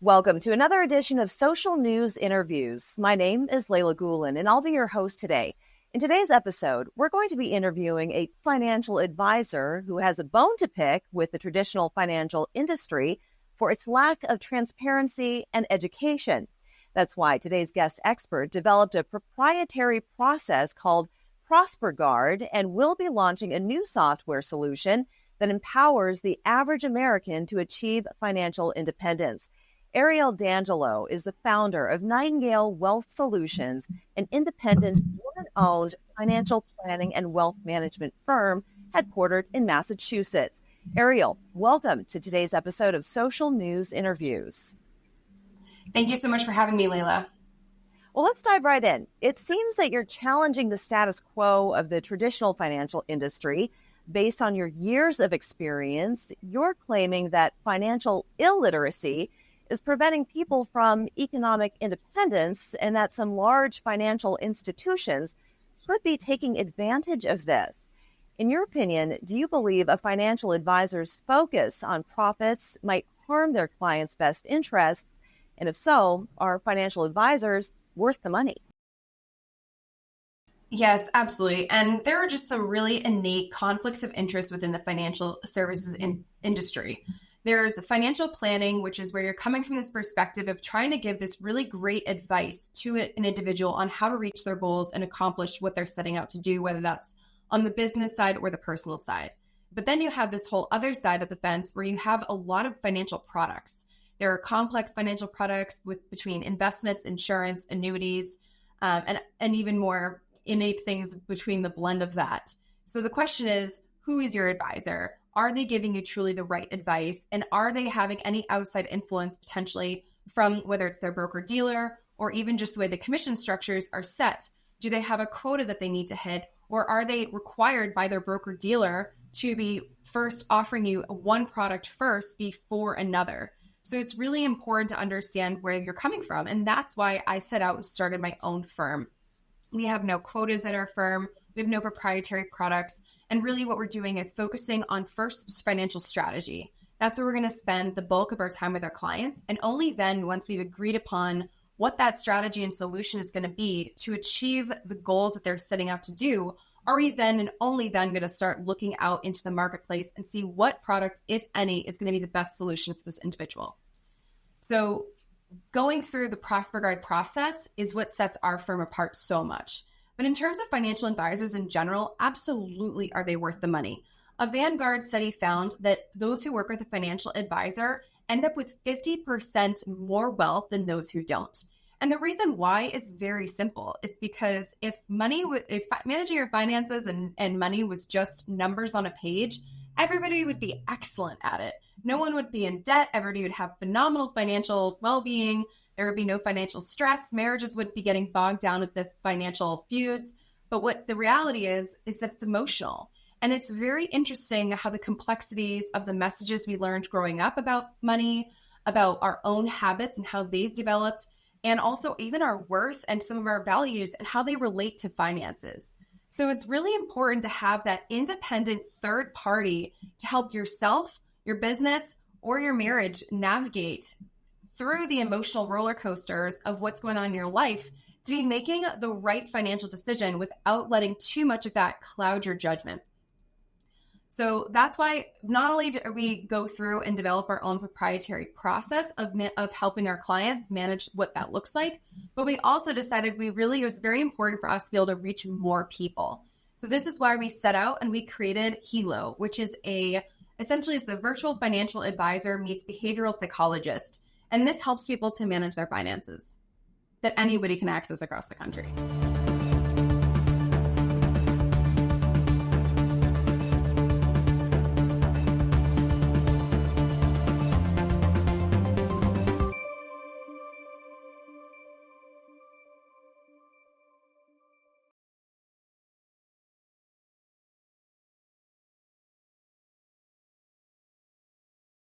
Welcome to another edition of Social News Interviews. My name is Layla Gulen, and I'll be your host today. In today's episode, we're going to be interviewing a financial advisor who has a bone to pick with the traditional financial industry for its lack of transparency and education. That's why today's guest expert developed a proprietary process called ProsperGuard and will be launching a new software solution that empowers the average American to achieve financial independence. 𝗘𝘅𝗽𝗍 𝗫𝘀 is the founder of Nightingale Wealth Solutions, an independent, woman-owned financial planning and wealth management firm headquartered in Massachusetts. 𝗘𝘅𝗽𝗍, welcome to today's episode of Social News Interviews. Thank you so much for having me, Layla. Well, let's dive right in. It seems that you're challenging the status quo of the traditional financial industry. Based on your years of experience, you're claiming that financial illiteracy is preventing people from economic independence and that some large financial institutions could be taking advantage of this. In your opinion, do you believe a financial advisor's focus on profits might harm their clients' best interests? And if so, are financial advisors worth the money? Yes, absolutely. And there are just some really innate conflicts of interest within the financial services industry. There's financial planning, which is where you're coming from this perspective of trying to give this really great advice to an individual on how to reach their goals and accomplish what they're setting out to do, whether that's on the business side or the personal side. But then you have this whole other side of the fence where you have a lot of financial products. There are complex financial products between investments, insurance, annuities, and even more innate things between the blend of that. So the question is, who is your advisor? Are they giving you truly the right advice? And are they having any outside influence potentially from whether it's their broker dealer or even just the way the commission structures are set? Do they have a quota that they need to hit? Or are they required by their broker dealer to be first offering you one product first before another? So it's really important to understand where you're coming from. And that's why I set out and started my own firm. We have no quotas at our firm. We have no proprietary products. And really what we're doing is focusing on first financial strategy. That's where we're going to spend the bulk of our time with our clients. And only then, once we've agreed upon what that strategy and solution is going to be to achieve the goals that they're setting out to do, are we then and only then going to start looking out into the marketplace and see what product, if any, is going to be the best solution for this individual. So going through the ProsperGuard process is what sets our firm apart so much. But in terms of financial advisors in general, absolutely are they worth the money. A Vanguard study found that those who work with a financial advisor end up with 50% more wealth than those who don't. And the reason why is very simple. It's because if managing your finances and money was just numbers on a page, everybody would be excellent at it. No one would be in debt. Everybody would have phenomenal financial well-being. There would be no financial stress. Marriages would be getting bogged down with this financial feuds. But what the reality is that it's emotional. And it's very interesting how the complexities of the messages we learned growing up about money, about our own habits and how they've developed, and also even our worth and some of our values and how they relate to finances. So it's really important to have that independent third party to help yourself, your business, or your marriage navigate through the emotional roller coasters of what's going on in your life to be making the right financial decision without letting too much of that cloud your judgment. So that's why not only do we go through and develop our own proprietary process of helping our clients manage what that looks like, but we also decided it was very important for us to be able to reach more people. So this is why we set out and we created HELO, which is essentially it's a virtual financial advisor meets behavioral psychologist. And this helps people to manage their finances that anybody can access across the country.